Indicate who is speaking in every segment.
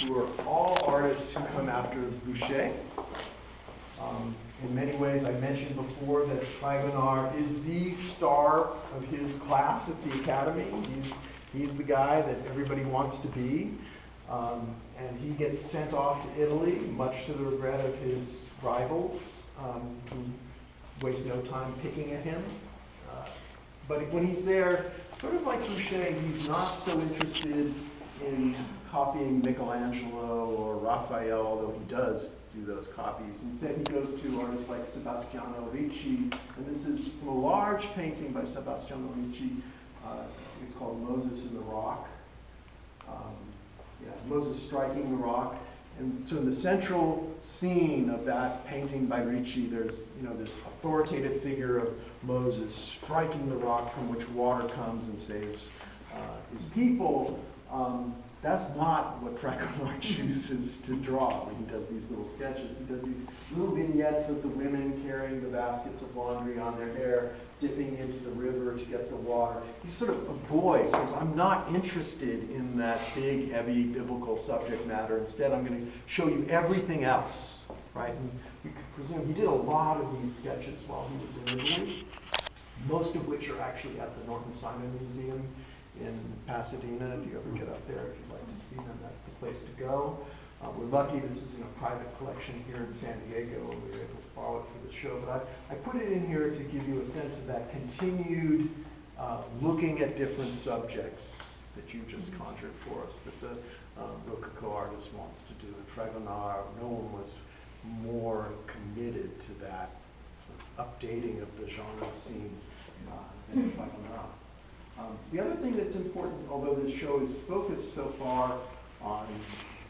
Speaker 1: who are all artists who come after Boucher. In many ways, I mentioned before that Fragonard is the star of his class at the Academy. He's the guy that everybody wants to be. And he gets sent off to Italy, much to the regret of his rivals, who waste no time picking at him. But when he's there, sort of like Boucher, he's not so interested in copying Michelangelo or Raphael, although he does do those copies. Instead, he goes to artists like Sebastiano Ricci, and this is from a large painting by Sebastiano Ricci. It's called Moses in the Rock. Moses striking the rock. And so in the central scene of that painting by Ricci, there's this authoritative figure of Moses striking the rock from which water comes and saves his people. That's not what Fragonard chooses to draw when he does these little sketches. He does these little vignettes of the women carrying the baskets of laundry on their hair, dipping into the river to get the water. He sort of avoids, says, I'm not interested in that big, heavy biblical subject matter. Instead, I'm going to show you everything else, right? And we could presume he did a lot of these sketches while he was in Italy, most of which are actually at the Norton Simon Museum in Pasadena. If you ever get up there, if you'd like to see them, that's the place to go. We're lucky this is in a private collection here in San Diego, and we were able to borrow it for the show. But I put it in here to give you a sense of that continued looking at different subjects that you just conjured for us, that the Rococo artist wants to do. And Fragonard, no one was more committed to that sort of updating of the genre scene than Fragonard. The other thing that's important, although this show is focused so far on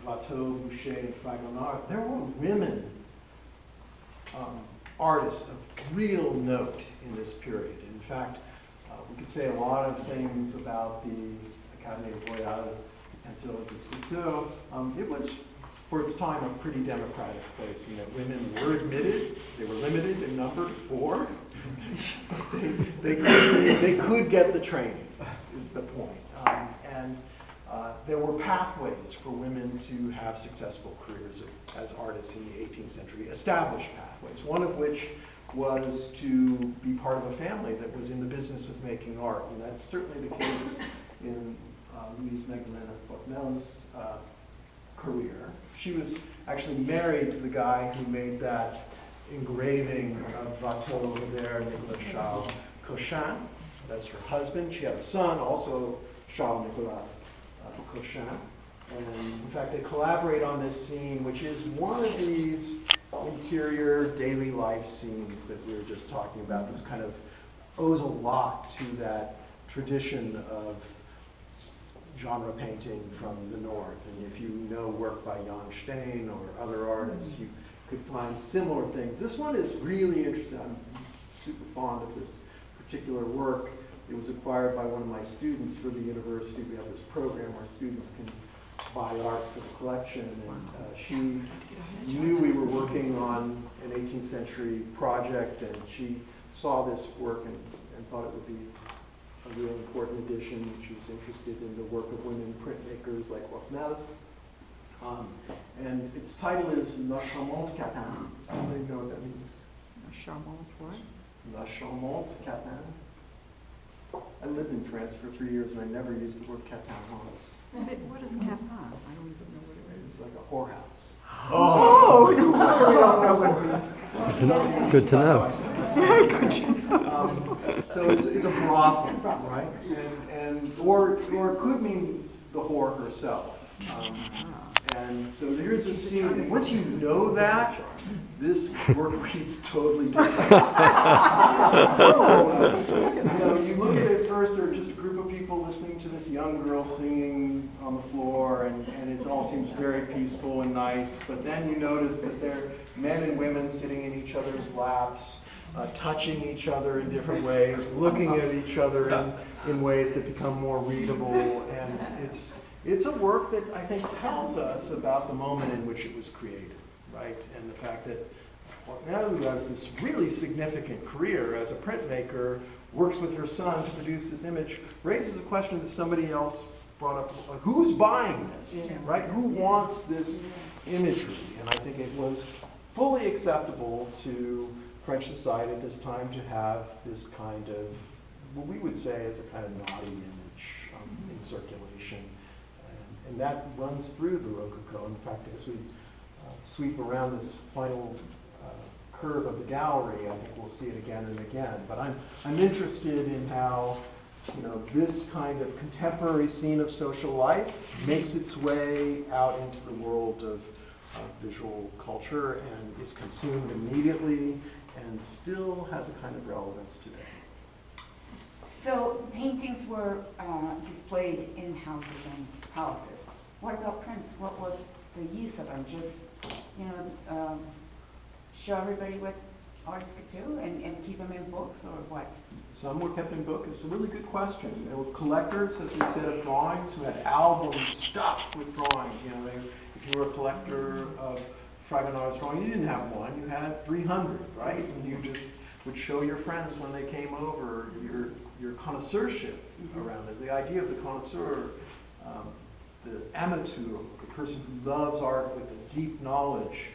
Speaker 1: Watteau, Boucher, and Fragonard, there were women artists of real note in this period. In fact, we could say a lot of things about the Académie Royale Peinture des Sculpteurs. It was, for its time, a pretty democratic place in that women were admitted. They were limited in number to 4. they could get the training, is the point. There were pathways for women to have successful careers as artists in the 18th century, established pathways, one of which was to be part of a family that was in the business of making art. And that's certainly the case in Louise Magdalena Fortmel's career. She was actually married to the guy who made that engraving of Watteau over there, Nicolas Charles Cochin. That's her husband. She had a son, also Charles Nicolas Cochin. And in fact, they collaborate on this scene, which is one of these interior daily life scenes that we were just talking about. This kind of owes a lot to that tradition of genre painting from the north. And if you know work by Jan Steen or other artists, you could find similar things. This one is really interesting. I'm super fond of this particular work. It was acquired by one of my students for the university. We have this program where students can buy art for the collection. And she knew we were working on an 18th century project, and she saw this work and thought it would be a real important addition. She was interested in the work of women printmakers like Fortmel. And its title is La Charmante Catin. Does anybody know what that means?
Speaker 2: La Charmante what?
Speaker 1: La Charmante Catin. I lived in France for 3 years and I never used the word Catin once.
Speaker 2: What is Catin? I don't even know what it is.
Speaker 1: It's like a whorehouse.
Speaker 2: Oh, we don't know what it means.
Speaker 3: Good to know.
Speaker 2: Good to know.
Speaker 1: So it's a brothel, right? Or it could mean the whore herself. And so here's a scene, and once you know that, this work reads totally different. You look at it first, there are just a group of people listening to this young girl singing on the floor, and it all seems very peaceful and nice, but then you notice that there are men and women sitting in each other's laps, touching each other in different ways, looking at each other in ways that become more readable, and it's a work that I think tells us about the moment in which it was created, right? And the fact that Fortmel, who has this really significant career as a printmaker, works with her son to produce this image, raises a question that somebody else brought up, like, who's buying this,
Speaker 2: Yeah.
Speaker 1: right? Who wants this imagery? And I think it was fully acceptable to French society at this time to have this kind of, what we would say is a kind of naughty image in circulation. And that runs through the Rococo. In fact, as we sweep around this final curve of the gallery, I think we'll see it again and again. But I'm interested in how, you know, this kind of contemporary scene of social life makes its way out into the world of visual culture and is consumed immediately and still has a kind of relevance today.
Speaker 3: So paintings were displayed in houses and palaces. What about prints? What was the use of them? Just, you know, show everybody what artists could do and keep them in books, or what?
Speaker 1: Some were kept in book. It's a really good question. There were collectors, as we said, of drawings who had albums stuffed with drawings. You know, if you were a collector of Fragonard's drawing, you didn't have one. You had 300, right? And you just would show your friends when they came over your connoisseurship around it. The idea of the connoisseur, the amateur, the person who loves art with a deep knowledge,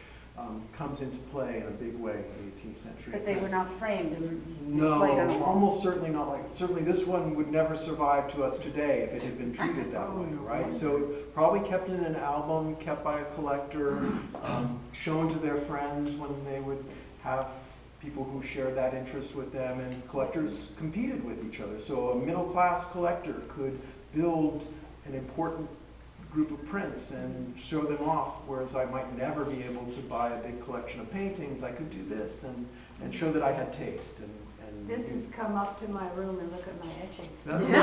Speaker 1: comes into play in a big way in the 18th century.
Speaker 3: But they were not framed and displayed on the
Speaker 1: No,
Speaker 3: wall.
Speaker 1: almost certainly not like, certainly this one would never survive to us today if it had been treated that way, right? So probably kept in an album, kept by a collector, shown to their friends when they would have people who shared that interest with them, and collectors competed with each other. So a middle-class collector could build an important group of prints and show them off, whereas I might never be able to buy a big collection of paintings. I could do this and show that I had taste. And
Speaker 2: This has come up to my room and look at my etchings.
Speaker 1: That's where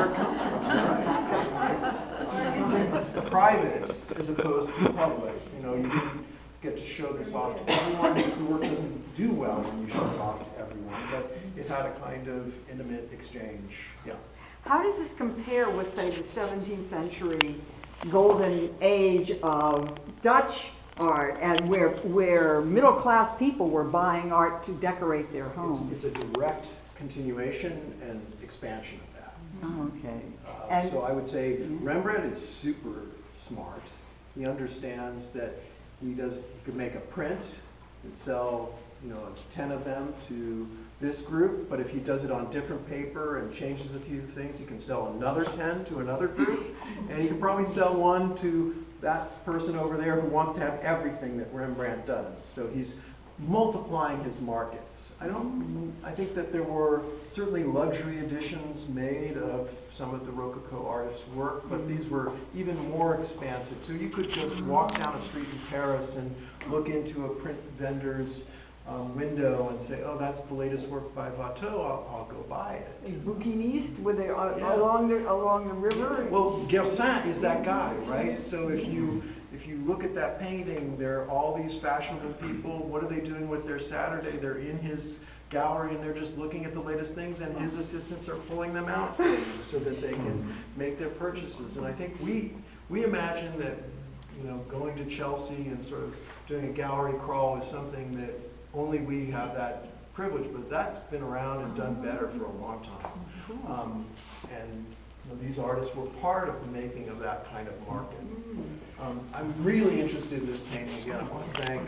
Speaker 1: it comes from, right? Something private as opposed to public. You know, you didn't get to show this off to everyone because the work doesn't do well when you show it off to everyone. But it had a kind of intimate exchange. Yeah.
Speaker 2: How does this compare with, say, the 17th century golden age of Dutch art, and where middle-class people were buying art to decorate their homes?
Speaker 1: It's a direct continuation and expansion of that.
Speaker 2: Oh, okay.
Speaker 1: So I would say Rembrandt is super smart. He understands that he could make a print and sell, you know, 10 of them to this group, but if he does it on different paper and changes a few things, he can sell another 10 to another group, and he can probably sell one to that person over there who wants to have everything that Rembrandt does. So he's multiplying his markets. I think that there were certainly luxury editions made of some of the Rococo artists' work, but these were even more expansive. So you could just walk down a street in Paris and look into a print vendor's window and say, oh, that's the latest work by Watteau, I'll go buy it.
Speaker 2: Bouquiniste, were they along the river?
Speaker 1: Well, Guercin is that guy, right? So if you look at that painting, there are all these fashionable people. What are they doing with their Saturday? They're in his gallery and they're just looking at the latest things, and his assistants are pulling them out for him so that they can make their purchases. And I think we imagine that, you know, going to Chelsea and sort of doing a gallery crawl is something that only we have that privilege, but that's been around and done better for a long time. And you know, these artists were part of the making of that kind of market. I'm really interested in this painting again. I want to thank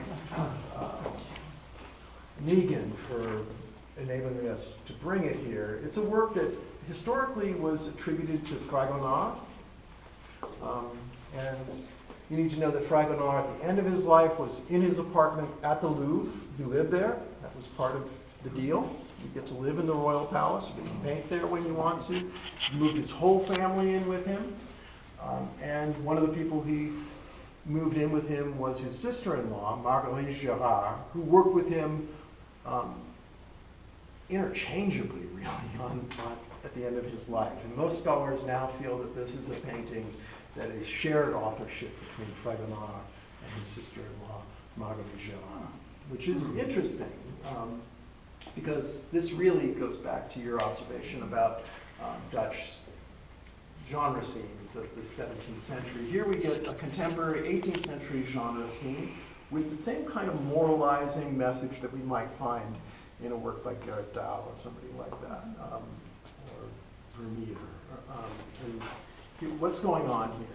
Speaker 1: Megan for enabling us to bring it here. It's a work that historically was attributed to Fragonard. And you need to know that Fragonard, at the end of his life, was in his apartment at the Louvre. He lived there. That was part of the deal. You get to live in the royal palace. You can paint there when you want to. He moved his whole family in with him. And one of the people he moved in with him was his sister-in-law, Marguerite Gérard, who worked with him interchangeably, really, at the end of his life. And most scholars now feel that this is a painting that is shared authorship between Fragonard and his sister-in-law, Marguerite Gérard, which is interesting, because this really goes back to your observation about Dutch genre scenes of the 17th century. Here we get a contemporary 18th century genre scene with the same kind of moralizing message that we might find in a work like Gerrit Dou or somebody like that, or Vermeer. What's going on here?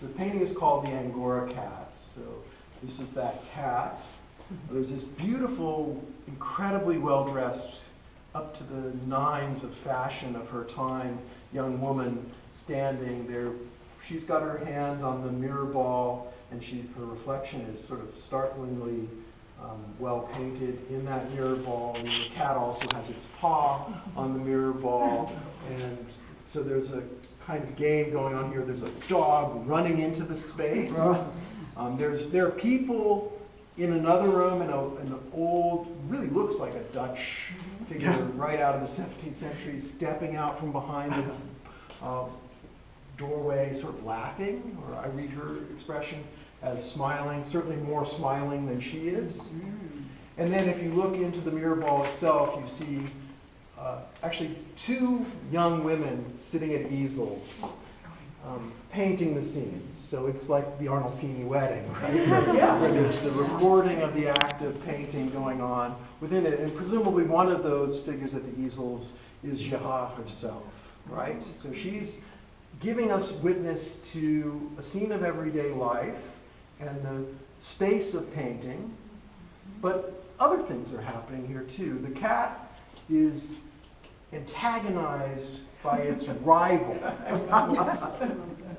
Speaker 1: The painting is called the Angora cat. So this is that cat. There's this beautiful, incredibly well-dressed, up to the nines of fashion of her time, young woman standing there. She's got her hand on the mirror ball, and her reflection is sort of startlingly well painted in that mirror ball. And the cat also has its paw on the mirror ball. And so there's a kind of game going on here. There's a dog running into the space. There are people in another room, in an old, really looks like a Dutch figure right out of the 17th century, stepping out from behind the doorway, sort of laughing, or I read her expression as smiling, certainly more smiling than she is. And then if you look into the mirror ball itself, you see actually two young women sitting at easels, painting the scenes. So it's like the Arnold Feeney wedding, right? There's the recording of the act of painting going on within it. And presumably one of those figures at the easels is Gerard herself, right? So she's giving us witness to a scene of everyday life and the space of painting. But other things are happening here too. The cat is antagonized by its rival,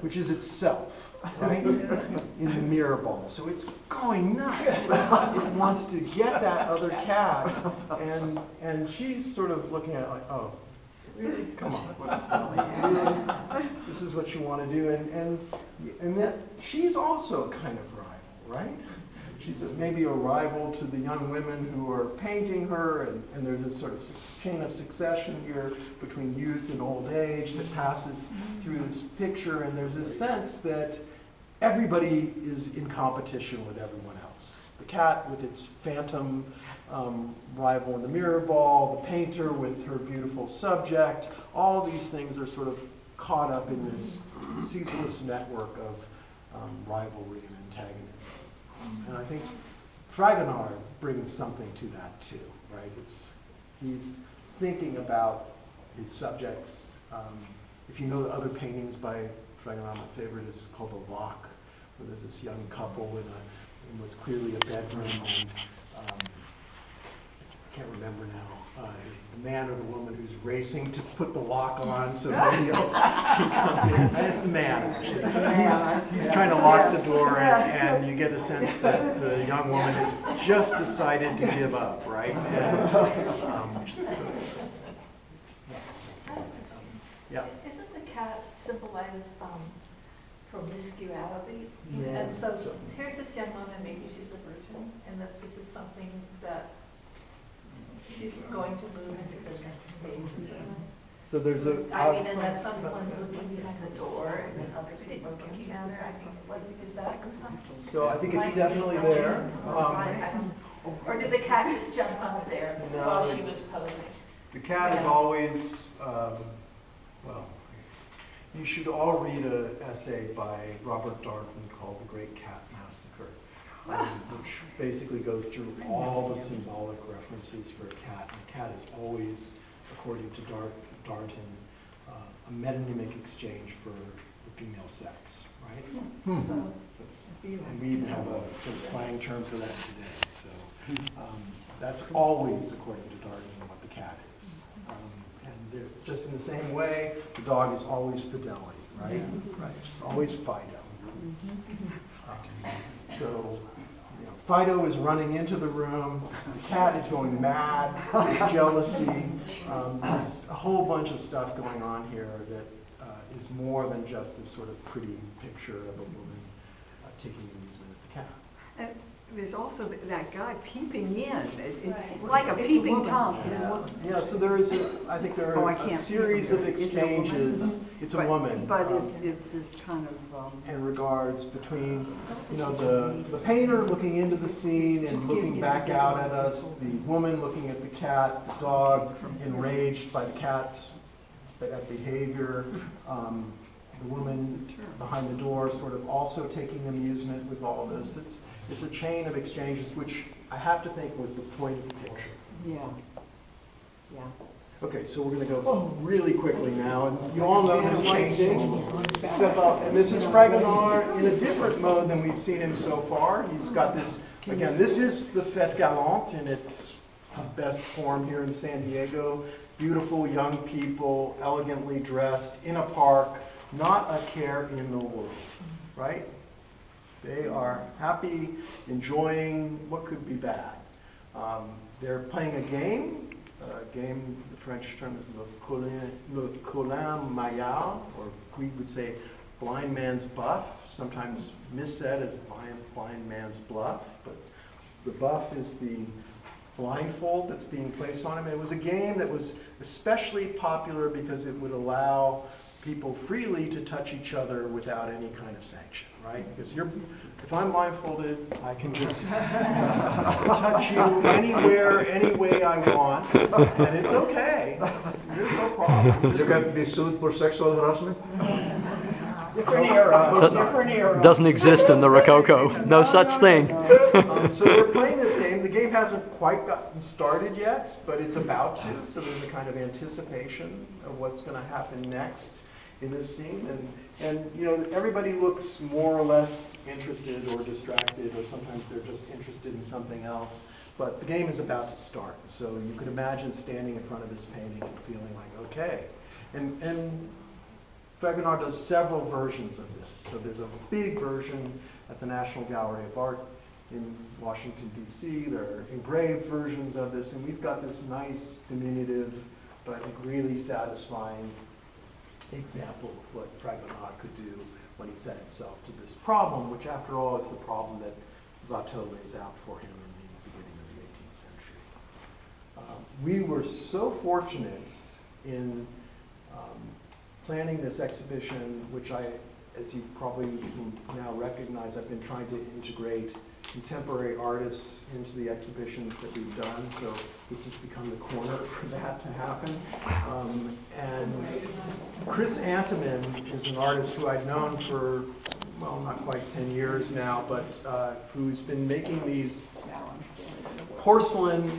Speaker 1: which is itself, right? In the mirror ball. So it's going nuts. It wants to get that other cat, and she's sort of looking at it like, oh, really? Come on. Really? This is what you want to do? And that she's also a kind of rival, right? She's maybe a rival to the young women who are painting her, and there's this sort of chain of succession here between youth and old age that passes through this picture, and there's this sense that everybody is in competition with everyone else. The cat with its phantom rival in the mirror ball, the painter with her beautiful subject, all these things are sort of caught up in this ceaseless network of rivalry and antagonism. And I think Fragonard brings something to that too, right? He's thinking about his subjects. If you know the other paintings by Fragonard, my favorite is called The Lock, where there's this young couple in what's clearly a bedroom, and I can't remember now, is the man or the woman who's racing to put the lock on so nobody else can come in. And it's the man. He's trying to lock the door, and you get a sense that the young woman has just decided to give up, right? And, yeah.
Speaker 4: Isn't the cat symbolize promiscuity?
Speaker 1: Yeah.
Speaker 4: And so here's this young woman, maybe she's a virgin, and this is something that she's going to move into the next phase of her life.
Speaker 1: So there's a.
Speaker 4: I mean, and that someone's looking behind the door, and then other people are looking at her. I mean, is that consumption?
Speaker 1: So I think it's definitely there.
Speaker 4: Or did the cat just jump up there while she was posing?
Speaker 1: The cat is always, well, you should all read an essay by Robert Darnton called The Great Cat Massacre, which basically goes through all the symbolic references for a cat. And the cat is always, according to Darnton, a metonymic exchange for the female sex, right? And we even have a sort of slang term for that today. So that's always, according to Darnton, what the cat is. And just in the same way, the dog is always fidelity, right? Right. It's always Fido. So, you know, Fido is running into the room. The cat is going mad with jealousy. There's a whole bunch of stuff going on here that is more than just this sort of pretty picture of a woman taking amusement at the cat.
Speaker 2: And there's also that guy peeping in. It's
Speaker 4: Right.
Speaker 2: like a peeping Tom.
Speaker 1: Yeah, so there is, I think there are a series of exchanges. It's a woman.
Speaker 2: But it's this kind of...
Speaker 1: in regards between, you know, the painter looking into the scene and looking back out at us, the woman looking at the cat, the dog enraged by the cat's behavior, the woman behind the door sort of also taking amusement with all this. It's a chain of exchanges, which I have to think was the point of the picture.
Speaker 2: Yeah. Yeah.
Speaker 1: Okay, so we're going to go really quickly now, and you all know this painting. Except, and this is Fragonard in a different mode than we've seen him so far. He's got this, again, this is the Fête Galante in its best form here in San Diego. Beautiful young people, elegantly dressed, in a park, not a care in the world, right? They are happy, enjoying what could be bad. They're playing a game. The French term is le colin maillard, or we would say blind man's buff, sometimes missaid as blind man's bluff, but the buff is the blindfold that's being placed on him. It was a game that was especially popular because it would allow people freely to touch each other without any kind of sanction, right? Because if I'm blindfolded, I can just touch you anywhere, any way I want, and it's okay. There's no problem.
Speaker 5: You can be sued for sexual harassment?
Speaker 2: Different era, different era.
Speaker 6: Doesn't exist in the Rococo. No such thing.
Speaker 1: So they're playing this game. The game hasn't quite gotten started yet, but it's about to. So there's a kind of anticipation of what's going to happen next in this scene. And you know, everybody looks more or less interested or distracted, or sometimes they're just interested in something else. But the game is about to start. So you could imagine standing in front of this painting and feeling like, okay. And Fragonard does several versions of this. So there's a big version at the National Gallery of Art in Washington, D.C. There are engraved versions of this, and we've got this nice, diminutive, but I think really satisfying example of what Fragonard could do when he set himself to this problem, which after all is the problem that Watteau lays out for him in the beginning of the 18th century. We were so fortunate in planning this exhibition, which as you probably now recognize, I've been trying to integrate contemporary artists into the exhibitions that we've done, so this has become the corner for that to happen. And Chris Antiman is an artist who I've known for, well, not quite 10 years now, but who's been making these porcelain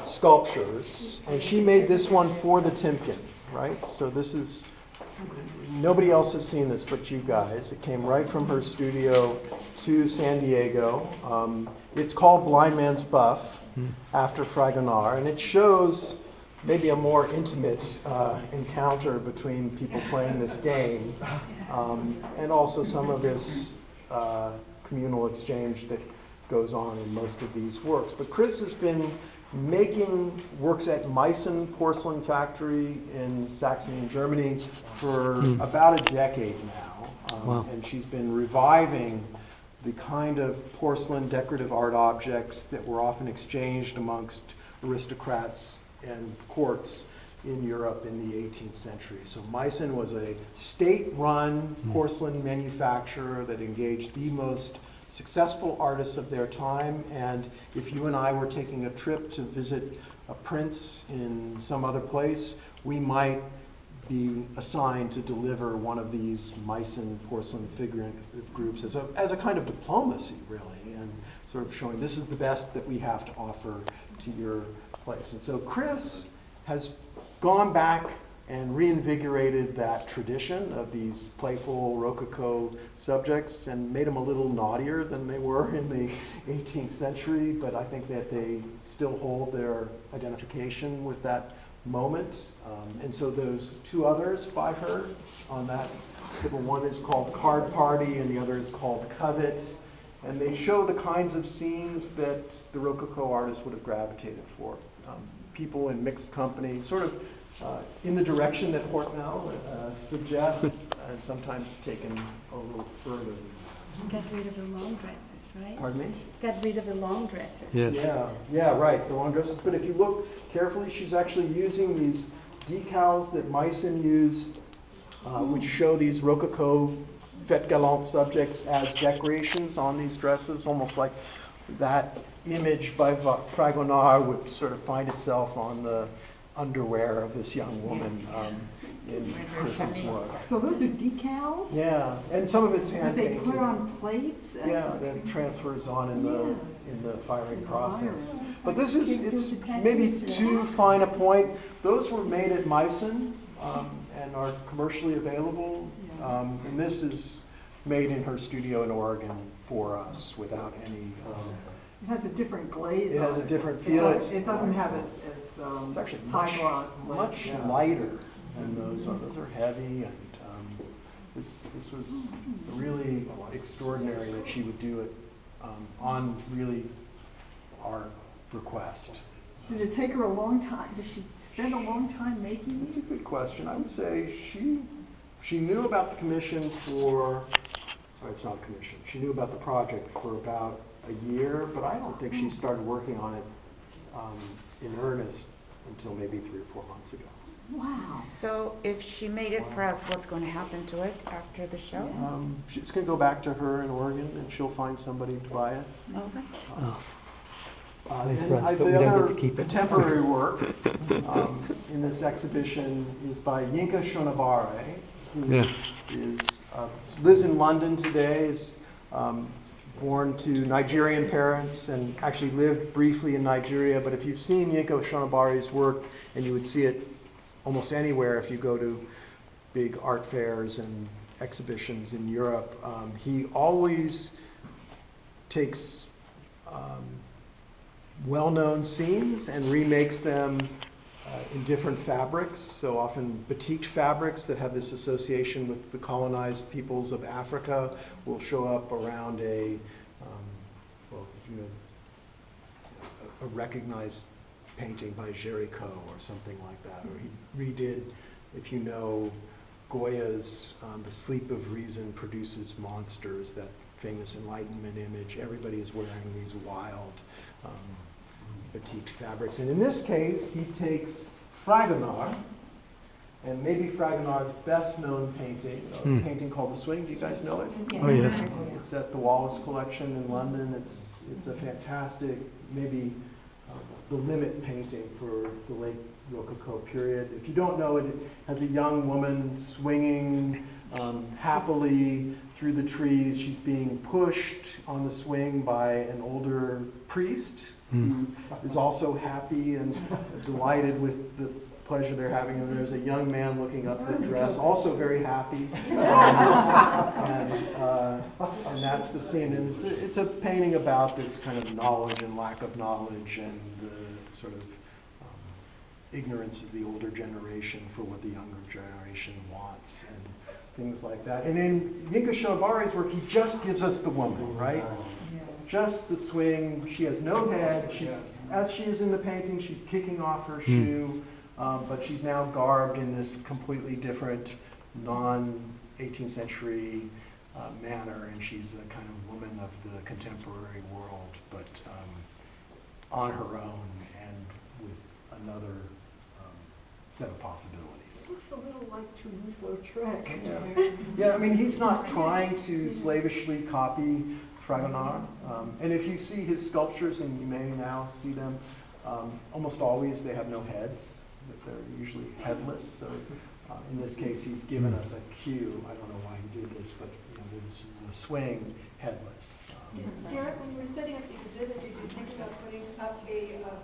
Speaker 1: sculptures, and she made this one for the Timken, right? So this is, nobody else has seen this but you guys. It came right from her studio to San Diego. It's called Blind Man's Buff, after Fragonard, and it shows maybe a more intimate encounter between people playing this game, and also some of this communal exchange that goes on in most of these works. But Chris has been works at Meissen Porcelain Factory in Saxony, Germany for about a decade now.
Speaker 6: Wow.
Speaker 1: And she's been reviving the kind of porcelain decorative art objects that were often exchanged amongst aristocrats and courts in Europe in the 18th century. So Meissen was a state-run porcelain manufacturer that engaged the most successful artists of their time, and if you and I were taking a trip to visit a prince in some other place, we might be assigned to deliver one of these Meissen porcelain figurative groups as a kind of diplomacy, really, and sort of showing this is the best that we have to offer to your place. And so Chris has gone back and reinvigorated that tradition of these playful Rococo subjects and made them a little naughtier than they were in the 18th century, but I think that they still hold their identification with that moment. And so those two others by her on that, one is called Card Party and the other is called Covet, and they show the kinds of scenes that the Rococo artists would have gravitated for. People in mixed company, sort of in the direction that Hortnell suggests, and sometimes taken a little further than that.
Speaker 7: Got rid of the long dresses, right?
Speaker 1: Pardon me?
Speaker 7: Got rid of the long dresses.
Speaker 6: Yes.
Speaker 1: Yeah, right, the long dresses. But if you look carefully, she's actually using these decals that Meissen used, which show these Rococo Fête Galante subjects as decorations on these dresses, almost like that image by Fragonard would sort of find itself on the underwear of this young woman in Chris's work.
Speaker 2: So those are decals
Speaker 1: Yeah, and some of it's
Speaker 2: that
Speaker 1: hand
Speaker 2: they
Speaker 1: painted.
Speaker 2: put on plates? and-
Speaker 1: Yeah, that transfers on in the firing process.
Speaker 2: Firing.
Speaker 1: But this is, it's maybe too fine a point. Those were made at Meissen and are commercially available. And this is made in her studio in Oregon for us without any,
Speaker 2: It has a different glaze
Speaker 1: it
Speaker 2: on
Speaker 1: has a different
Speaker 2: It
Speaker 1: feel.
Speaker 2: doesn't- It doesn't have as
Speaker 1: It's actually
Speaker 2: high gloss.
Speaker 1: much lighter than those are. Those are heavy, and this was really extraordinary that she would do it on really our request.
Speaker 2: Did it take her a long time? Did she spend a long time making
Speaker 1: That's a
Speaker 2: it?
Speaker 1: good question. I would say she knew about the commission for, sorry, it's not a commission. She knew about the project for about a year, but I don't think she started working on it in earnest until maybe 3 or 4 months ago.
Speaker 2: Wow.
Speaker 3: So if she made it for us, what's going to happen to it after the show?
Speaker 1: It's going to go back to her in Oregon, and she'll find somebody to buy it.
Speaker 3: Okay.
Speaker 6: Wait
Speaker 1: And
Speaker 6: for us, but we
Speaker 1: the
Speaker 6: don't get
Speaker 1: other
Speaker 6: to keep it.
Speaker 1: contemporary work in this exhibition is by Yinka Shonabare, who
Speaker 6: Yeah.
Speaker 1: is, lives in London today, is born to Nigerian parents and actually lived briefly in Nigeria. But if you've seen Yinka Shonabare's work, and you would see it almost anywhere if you go to big art fairs and exhibitions in Europe, he always takes well-known scenes and remakes them in different fabrics, so often batik fabrics that have this association with the colonized peoples of Africa will show up around a recognized painting by Jericho or something like that. Or he redid, if you know, Goya's The Sleep of Reason Produces Monsters, that famous Enlightenment image. Everybody is wearing these wild batik fabrics. And in this case, he takes Fragonard, and maybe Fragonard's best known painting, a painting called The Swing. Do you guys know it?
Speaker 6: Oh, yes.
Speaker 1: It's at the Wallace Collection in London. It's a fantastic, maybe the limit painting for the late Rococo period. If you don't know it, it has a young woman swinging happily through the trees. She's being pushed on the swing by an older priest who is also happy and delighted with the pleasure they're having. And there's a young man looking up at the dress, also very happy. And that's the scene. And it's a painting about this kind of knowledge and lack of knowledge and the sort of ignorance of the older generation for what the younger generation wants and things like that. And in Yinka Shonabare's work, he just gives us the woman, right? Just the swing. She has no head. As she is in the painting, she's kicking off her shoe, but she's now garbed in this completely different, non-18th century manner, and she's a kind of woman of the contemporary world, but on her own and with another set of possibilities.
Speaker 2: Looks a little like Toulouse-Lautrec.
Speaker 1: Yeah, I mean, he's not trying to slavishly copy Fragonard. And if you see his sculptures, and you may now see them, almost always they have no heads. They're usually headless. So in this case, he's given us a cue. I don't know why he did this, but this is the swing headless.
Speaker 8: Garrett, when you were setting up the exhibit, did you think about putting up a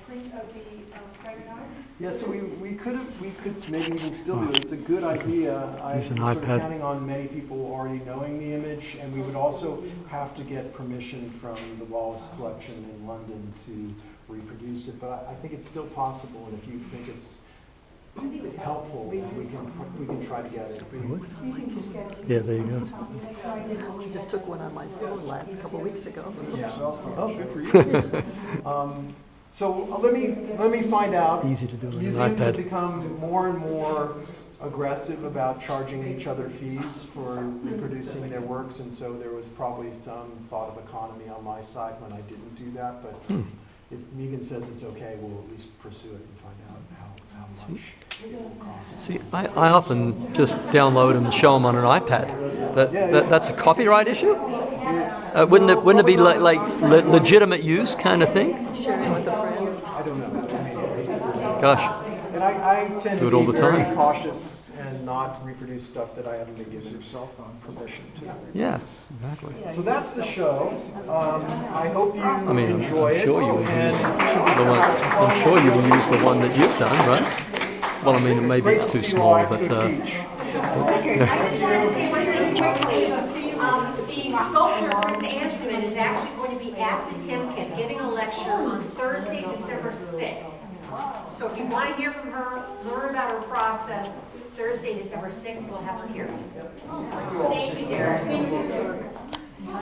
Speaker 8: print of the Fragonard?
Speaker 1: Yeah, so we could maybe even still do it. It's a good idea. I'm
Speaker 6: Use an
Speaker 1: sort of
Speaker 6: iPad.
Speaker 1: counting on many people already knowing the image, and we would also have to get permission from the Wallace Collection in London to reproduce it. But I think it's still possible, and if you think it's helpful, we can try to get it.
Speaker 6: Yeah, there you go.
Speaker 9: We just took one on my phone last couple of weeks ago.
Speaker 1: Yeah. Oh, good for you. So let me find out.
Speaker 6: Easy to do on an
Speaker 1: Museums have
Speaker 6: iPad.
Speaker 1: become more and more aggressive about charging each other fees for reproducing their works, and so there was probably some thought of economy on my side when I didn't do that. But if Megan says it's okay, we'll at least pursue it and find out how much it will cost.
Speaker 6: See, I often just download them and show them on an iPad. That's a copyright issue? Wouldn't it be like legitimate use kind of thing?
Speaker 9: Sharing with a friend.
Speaker 1: I don't know.
Speaker 6: Gosh.
Speaker 1: And I tend
Speaker 6: Do
Speaker 1: to
Speaker 6: it all
Speaker 1: be
Speaker 6: the
Speaker 1: very
Speaker 6: time.
Speaker 1: cautious and and not reproduce stuff that I haven't been given permission to.
Speaker 6: Yeah, exactly.
Speaker 1: So that's the show. I hope you
Speaker 6: I mean,
Speaker 1: enjoy
Speaker 6: I'm sure
Speaker 1: it.
Speaker 6: you will
Speaker 1: and
Speaker 6: use the one. I'm sure you will use the one that you've done, right? Well, I mean, maybe
Speaker 1: great
Speaker 6: it's
Speaker 1: to
Speaker 6: too
Speaker 1: see you all.
Speaker 6: small,
Speaker 1: I
Speaker 6: but
Speaker 1: could teach.
Speaker 10: I just wanted to say one thing quickly. The sculptor, Chris Antonin, is actually going to be at the Timken giving a lecture on Thursday, December 6th. So if you want to hear from her, learn about her process, Thursday, December 6th, we'll have her here. Thank you, Derek.